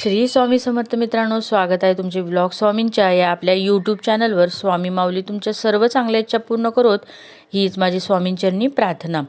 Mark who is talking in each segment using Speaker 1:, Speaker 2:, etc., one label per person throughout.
Speaker 1: श्री स्वामी समर्थ मित्रांनो, स्वागत आहे तुमचे ब्लॉग स्वामींच्या या आपल्या यूट्यूब चॅनलवर। स्वामी माऊली तुमच्या सर्व चांगल्या इच्छा पूर्ण करोत, हीच माझी स्वामींचरणी प्रार्थना।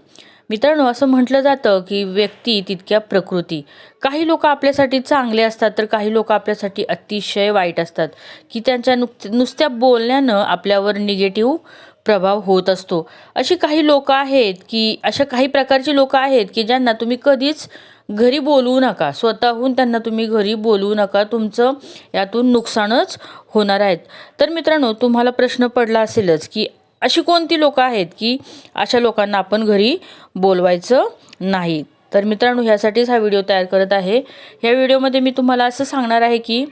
Speaker 1: मित्रांनो, असं म्हटलं जातं की व्यक्ती तितक्या प्रकृती। काही लोक आपल्यासाठी चांगले असतात तर काही लोक आपल्यासाठी अतिशय वाईट असतात, की त्यांच्या नुसत्या बोलण्यानं आपल्यावर निगेटिव्ह प्रभाव होत असतो। अशी काही लोक आहेत की अशा काही प्रकारची लोक आहेत की ज्यांना तुम्ही कधीच घरी बोलवू नका, स्वतःहून त्यांना तुम्ही घरी बोलवू नका, तुमचं यातून नुकसानच होणार आहेत। तर मित्रांनो, तुम्हाला प्रश्न पडला असेलच की अशी कोणती लोक आहेत की अशा लोकांना आपण घरी बोलवायचं नाही। तर मित्रांनो, ह्यासाठीच हा व्हिडिओ तयार करत आहे। ह्या व्हिडिओमध्ये मी तुम्हाला असं सांगणार आहे की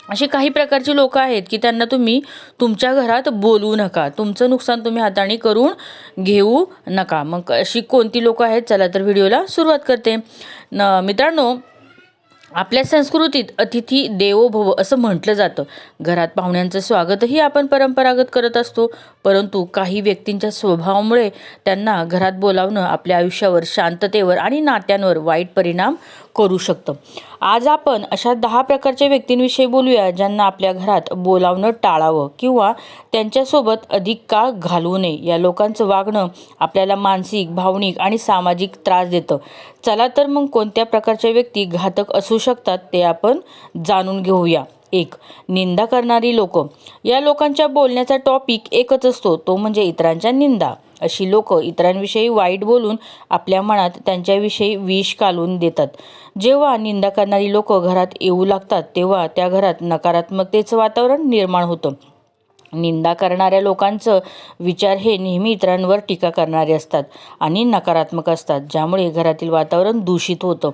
Speaker 1: अशी काही प्रकारची लोक आहेत की त्यांना तुम्ही तुमच्या घरात बोलवू नका, तुमचं नुकसान तुम्ही हाताने करून घेऊ नका। मग अशी कोणती लोक आहेत, चला तर व्हिडिओला सुरुवात करते। मित्रांनो, आपल्या संस्कृतीत अतिथी देवो भव असं म्हटलं जातं। घरात पाहुण्यांचं स्वागतही आपण परंपरागत करत असतो, परंतु काही व्यक्तींच्या स्वभावामुळे त्यांना घरात बोलावणं आपल्या आयुष्यावर, शांततेवर आणि नात्यांवर वाईट परिणाम करू शकतं। आज आपण अशा 10 प्रकारच्या व्यक्तींविषयी बोलूया ज्यांना आपल्या घरात बोलावणं टाळावं किंवा त्यांच्यासोबत अधिक काळ घालवू नये। या लोकांचं वागणं आपल्याला मानसिक, भावनिक आणि सामाजिक त्रास देतं। चला तर मग कोणत्या प्रकारच्या व्यक्ती घातक असू शकतात ते आपण जाणून घेऊया। 1. निंदा करणारी लोक। या लोकांच्या बोलण्याचा टॉपिक एकच असतो, तो म्हणजे इतरांच्या निंदा। अशी लोक इतरांविषयी वाईट बोलून आपल्या मनात त्यांच्याविषयी विष कालवून देतात। जेव्हा निंदा करणारी लोक घरात येऊ लागतात तेव्हा त्या घरात नकारात्मकतेचं वातावरण निर्माण होतं। निंदा करणाऱ्या लोकांचं विचार हे नेहमी इतरांवर टीका करणारे असतात आणि नकारात्मक असतात, ज्यामुळे घरातील वातावरण दूषित होतं।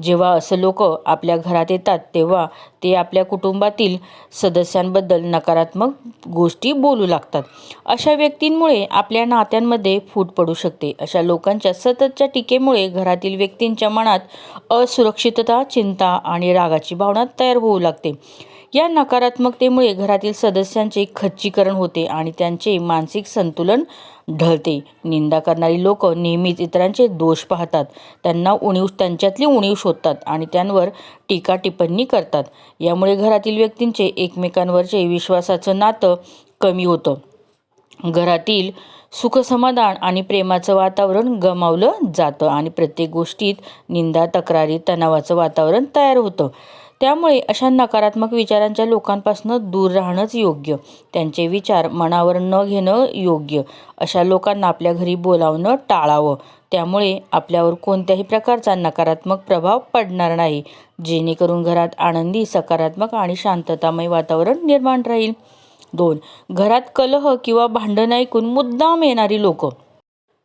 Speaker 1: जेव्हा असं लोक आपल्या घरात येतात तेव्हा ते आपल्या कुटुंबातील सदस्यांबद्दल नकारात्मक गोष्टी बोलू लागतात। अशा व्यक्तींमुळे आपल्या नात्यांमध्ये फूट पडू शकते। अशा लोकांच्या सततच्या टीकेमुळे घरातील व्यक्तींच्या मनात असुरक्षितता, चिंता आणि रागाची भावना तयार होऊ लागते। या नकारात्मकतेमुळे घरातील सदस्यांचे खच्चीकरण होते आणि त्यांचे मानसिक संतुलन ढळते। निंदा करणारी लोक नेहमीच इतरांचे दोष पाहतात, त्यांच्यातली उणीव शोधतात आणि त्यांवर टीका टिप्पणी करतात। यामुळे घरातील व्यक्तींचे एकमेकांवरचे विश्वासाचं नातं कमी होतं। घरातील सुखसमाधान आणि प्रेमाचं वातावरण गमावलं जातं आणि प्रत्येक गोष्टीत निंदा, तक्रारी, तणावाचं वातावरण तयार होतं। त्यामुळे अशा नकारात्मक विचारांच्या लोकांपासून दूर राहणंच योग्य, त्यांचे विचार मनावर न घेणं योग्य। अशा लोकांना आपल्या घरी बोलावणं टाळावं, त्यामुळे आपल्यावर कोणत्याही प्रकारचा नकारात्मक प्रभाव पडणार नाही, जेणेकरून घरात आनंदी, सकारात्मक आणि शांततामय वातावरण निर्माण राहील। 2. घरात कलह किंवा भांडण ऐकून मुद्दाम येणारी लोक।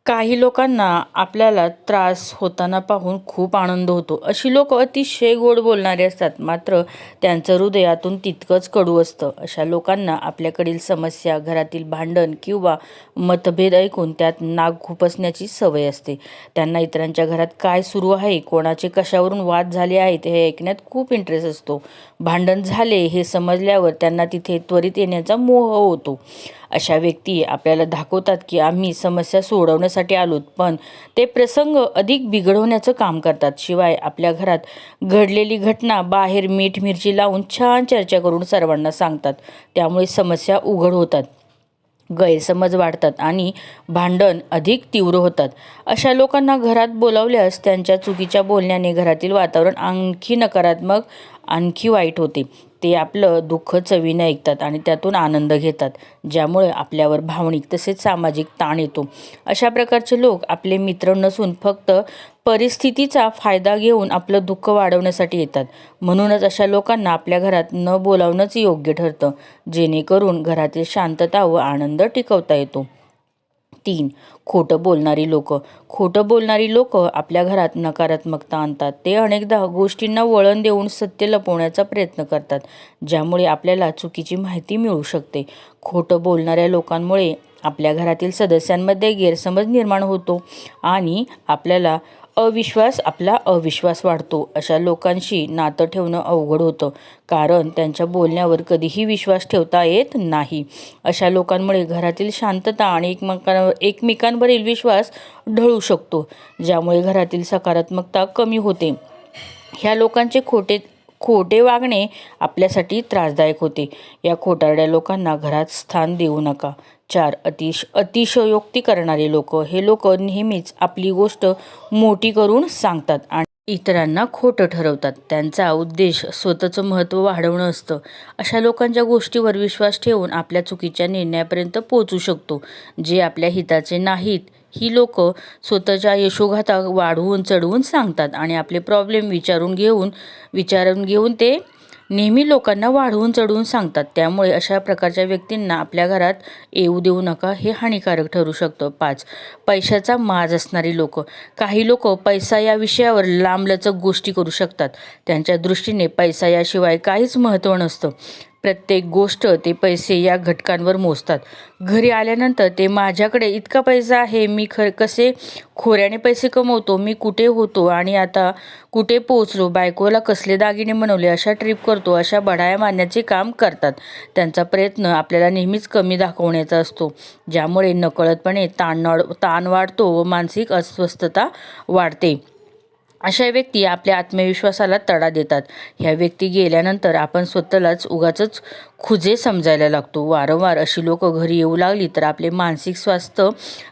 Speaker 1: काही लोकांना आपल्याला त्रास होताना पाहून खूप आनंद होतो। अशी लोक अतिशय गोड बोलणारे असतात, मात्र त्यांचं हृदयातून तितकंच कडू असतं। अशा लोकांना आपल्याकडील समस्या, घरातील भांडण किंवा मतभेद ऐकून त्यात नाक खुपसण्याची सवय असते। त्यांना इतरांच्या घरात काय सुरू आहे, कोणाचे कशावरून वाद झाले आहेत हे ऐकण्यात खूप इंटरेस्ट असतो। भांडण झाले हे समजल्यावर त्यांना तिथे त्वरित येण्याचा मोह होतो। अशा व्यक्ती आपल्याला दाखवतात की आम्ही समस्या सोडवण्यासाठी आलोत, पण ते प्रसंग अधिक बिघडवण्याचं काम करतात। शिवाय आपल्या घरात घडलेली घटना बाहेर मीठ मिरची लावून छान चर्चा करून सर्वांना सांगतात, त्यामुळे समस्या उघड होतात, गैरसमज वाढतात आणि भांडण अधिक तीव्र होतात। अशा लोकांना घरात बोलावल्यास त्यांच्या चुकीच्या बोलण्याने घरातील वातावरण आणखी नकारात्मक, आणखी वाईट होते। ते आपलं दुःख चवीने ऐकतात आणि त्यातून आनंद घेतात, ज्यामुळे आपल्यावर भावनिक तसेच सामाजिक ताण येतो। अशा प्रकारचे लोक आपले मित्र नसून फक्त परिस्थितीचा फायदा घेऊन आपलं दुःख वाढवण्यासाठी येतात। म्हणूनच अशा लोकांना आपल्या घरात न बोलावणंच योग्य ठरतं, जेणेकरून घरातील शांतता व आनंद टिकवता येतो। 3. खोटं बोलणारी लोक। खोटं बोलणारी लोक आपल्या घरात नकारात्मकता आणतात। ते अनेकदा गोष्टींना वळण देऊन सत्य लपवण्याचा प्रयत्न करतात, ज्यामुळे आपल्याला चुकीची माहिती मिळू शकते। खोटं बोलणाऱ्या लोकांमुळे आपल्या घरातील सदस्यांमध्ये गैरसमज निर्माण होतो आणि आपला अविश्वास वाढतो। अशा लोकांशी नातं ठेवणं अवघड होतं, कारण त्यांच्या बोलण्यावर कधीही विश्वास ठेवता येत नाही। अशा लोकांमुळे घरातील शांतता आणि एकमेकांवरील विश्वास ढळू शकतो, ज्यामुळे घरातील सकारात्मकता कमी होते। ह्या लोकांचे खोटे वागणे आपल्यासाठी त्रासदायक होते. या खोटारड्या लोकांना घरात स्थान देऊ नका. 4. अतिशयोक्ती करणारे लोक. हे लोक नेहमीच आपली गोष्ट मोठी करून सांगतात आणि इतरांना खोटं ठरवतात. त्यांचा उद्देश स्वतःचं महत्त्व वाढवणं असतं. अशा लोकांच्या गोष्टीवर विश्वास ठेवून आपल्या चुकीच्या निर्णयापर्यंत पोहोचू शकतो, जे आपल्या हिताचे नाहीत. ही लोक स्वतःच्या यशोगाथा वाढवून चढवून सांगतात आणि आपले प्रॉब्लेम विचारून घेऊन ते नेहमी लोकांना वाढवून चढवून सांगतात. त्यामुळे अशा प्रकारच्या व्यक्तींना आपल्या घरात येऊ देऊ नका. हे हानिकारक ठरू शकतं. 5. पैशाचा माज असणारी लोक. काही लोक पैसा या विषयावर लांबलचक गोष्टी करू शकतात. त्यांच्या दृष्टीने पैसा याशिवाय काहीच महत्त्व नसतं. प्रत्येक गोष्ट ते पैसे या घटकांवर मोजतात. घरी आल्यानंतर ते माझ्याकडे इतका पैसा आहे, मी कसे खोऱ्याने पैसे कमवतो, मी कुठे होतो आणि आता कुठे पोहोचलो, बायकोला कसले दागिने बनवले, अशा ट्रिप करतो, अशा बढाया मारण्याचे काम करतात. त्यांचा प्रयत्न आपल्याला नेहमीच कमी दाखवण्याचा असतो, ज्यामुळे नकळतपणे ताण वाढतो व मानसिक अस्वस्थता वाढते. अशा व्यक्ती आपल्या आत्मविश्वासाला तडा देतात. ह्या व्यक्ती गेल्यानंतर आपण स्वतःलाच उगाचच खुजे समजायला लागतो. वारंवार अशी लोक घरी येऊ लागली तर आपले मानसिक स्वास्थ्य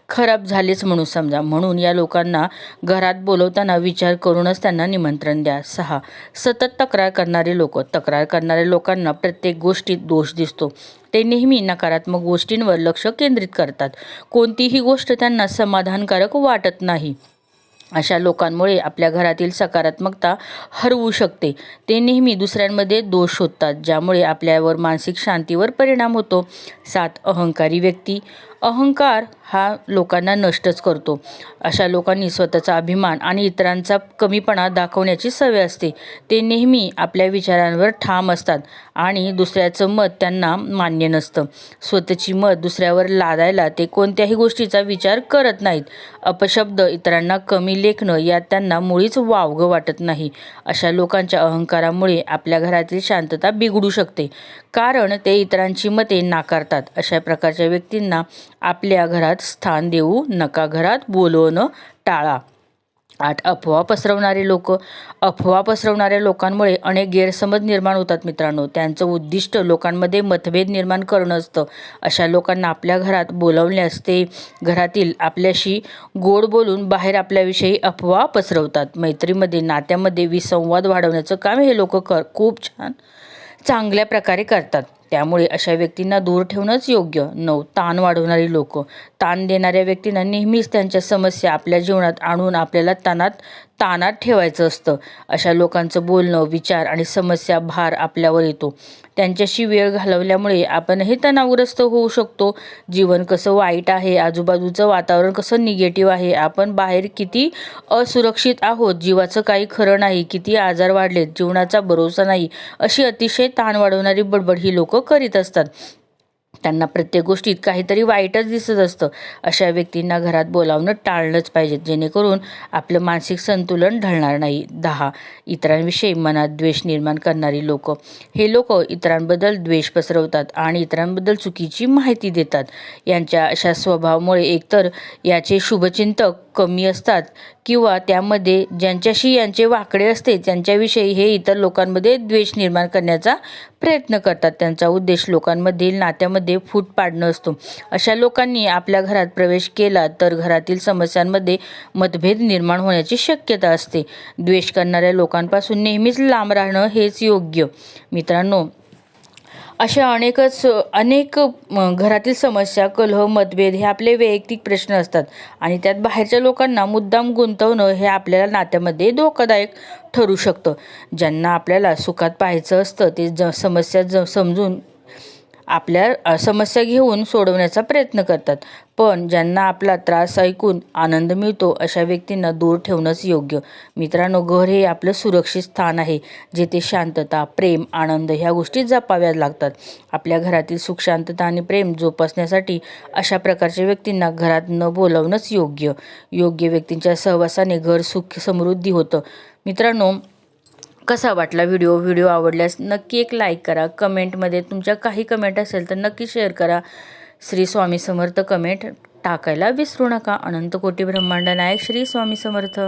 Speaker 1: खराब झालेच म्हणून समजा. म्हणून या लोकांना घरात बोलवताना विचार करूनच त्यांना निमंत्रण द्या. 6. सतत तक्रार करणारे लोक. तक्रार करणाऱ्या लोकांना प्रत्येक गोष्टीत दोष दिसतो. ते नेहमी नकारात्मक गोष्टींवर लक्ष केंद्रित करतात. कोणतीही गोष्ट त्यांना समाधानकारक वाटत नाही. अशा लोकांमुळे आपल्या घरातील सकारात्मकता हरवू शकते. ते नेहमी दुसऱ्यांमध्ये दोष शोधतात, ज्यामुळे आपल्यावर मानसिक शांतीवर परिणाम होतो. 7. अहंकारी व्यक्ती. अहंकार हा लोकांना नष्टच करतो. अशा लोकांनी स्वतःचा अभिमान आणि इतरांचा कमीपणा दाखवण्याची सवय असते. ते नेहमी आपल्या विचारांवर ठाम असतात आणि दुसऱ्याचं मत त्यांना मान्य नसतं. स्वतःची मत दुसऱ्यावर लादायला ते कोणत्याही गोष्टीचा विचार करत नाहीत. अपशब्द, इतरांना कमी लेखणं यात त्यांना मुळीच वावगं वाटत नाही. अशा लोकांच्या अहंकारामुळे आपल्या घरातील शांतता बिघडू शकते, कारण ते इतरांची मते नाकारतात. अशा प्रकारच्या व्यक्तींना आपल्या घरात स्थान देऊ नका. घरात बोलवणं टाळा. 8. अफवा पसरवणारे लोक. अफवा पसरवणाऱ्या लोकांमुळे अनेक गैरसमज निर्माण होतात मित्रांनो. त्यांचं उद्दिष्ट लोकांमध्ये मतभेद निर्माण करणं असतं. अशा लोकांना आपल्या घरात बोलावल्यास ते घरातील आपल्याशी गोड बोलून बाहेर आपल्याविषयी अफवा पसरवतात. मैत्रीमध्ये, नात्यामध्ये विसंवाद वाढवण्याचं काम हे लोक खूप चांगल्या प्रकारे करतात. त्यामुळे अशा व्यक्तींना दूर ठेवणंच योग्य. 9. ताण वाढवणारी लोक. ताण देणाऱ्या व्यक्तींना नेहमीच त्यांच्या समस्या आपल्या जीवनात आणून आपल्याला ताणात ठेवायचं असतं. अशा लोकांचं बोलणं, विचार आणि समस्या भार आपल्यावर येतो. त्यांच्याशी वेळ घालवल्यामुळे आपणही तणावग्रस्त होऊ शकतो. जीवन कसं वाईट आहे, आजूबाजूचं वातावरण कसं निगेटिव्ह आहे, आपण बाहेर किती असुरक्षित आहोत, जीवाचं काही खरं नाही, किती आजार वाढलेत, जीवनाचा भरोसा नाही, अशी अतिशय ताण वाढवणारी बडबड ही लोक करीत असतात. त्यांना प्रत्येक गोष्टीत काहीतरी वाईटच दिसत असतं. अशा व्यक्तींना घरात बोलावणं टाळलंच पाहिजे, जेणेकरून आपलं मानसिक संतुलन ढळणार नाही. 10. इतरांविषयी मनात द्वेष निर्माण करणारी लोक. हे लोक इतरांबद्दल द्वेष पसरवतात आणि इतरांबद्दल चुकीची माहिती देतात. यांच्या अशा स्वभावामुळे एकतर याचे शुभचिंतक कमी असतात किंवा त्यामध्ये ज्यांच्याशी यांचे वाकडे असते त्यांच्याविषयी हे इतर लोकांमध्ये द्वेष निर्माण करण्याचा प्रयत्न करतात. त्यांचा उद्देश लोकांमधील नात्यामध्ये फूट पाडणं असतो. अशा लोकांनी आपल्या घरात प्रवेश केला तर घरातील समस्यांमध्ये मतभेद निर्माण होण्याची शक्यता असते. द्वेष करणाऱ्या लोकांपासून नेहमीच लांब राहणं हेच योग्य. मित्रांनो, अशा अनेक घरातील समस्या, कलह, मतभेद हे आपले वैयक्तिक प्रश्न असतात आणि त्यात बाहेरच्या लोकांना मुद्दाम गुंतवणं हे आपल्याला नात्यामध्ये धोकादायक ठरू शकतं. ज्यांना आपल्याला सुखात पाहायचं असतं ते समस्या समजून आपल्या समस्या घेऊन सोडवण्याचा प्रयत्न करतात, पण ज्यांना आपला त्रास ऐकून आनंद मिळतो अशा व्यक्तींना दूर ठेवणंच योग्य. मित्रांनो, घर हे आपलं सुरक्षित स्थान आहे, जेथे शांतता, प्रेम, आनंद ह्या गोष्टी जपाव्या लागतात. आपल्या घरातील सुख, शांतता आणि प्रेम जोपासण्यासाठी अशा प्रकारच्या व्यक्तींना घरात न बोलावणंच योग्य. योग्य व्यक्तींच्या सहवासाने घर सुख समृद्धी होतं. मित्रांनो, कसा वाटला व्हिडिओ आवडल्यास नक्की एक लाईक करा. कमेंटमध्ये तुमच्या काही कमेंट असेल तर नक्की शेअर करा. श्री स्वामी समर्थ कमेंट टाकायला विसरू नका. अनंत कोटी ब्रह्मांड नायक श्री स्वामी समर्थ.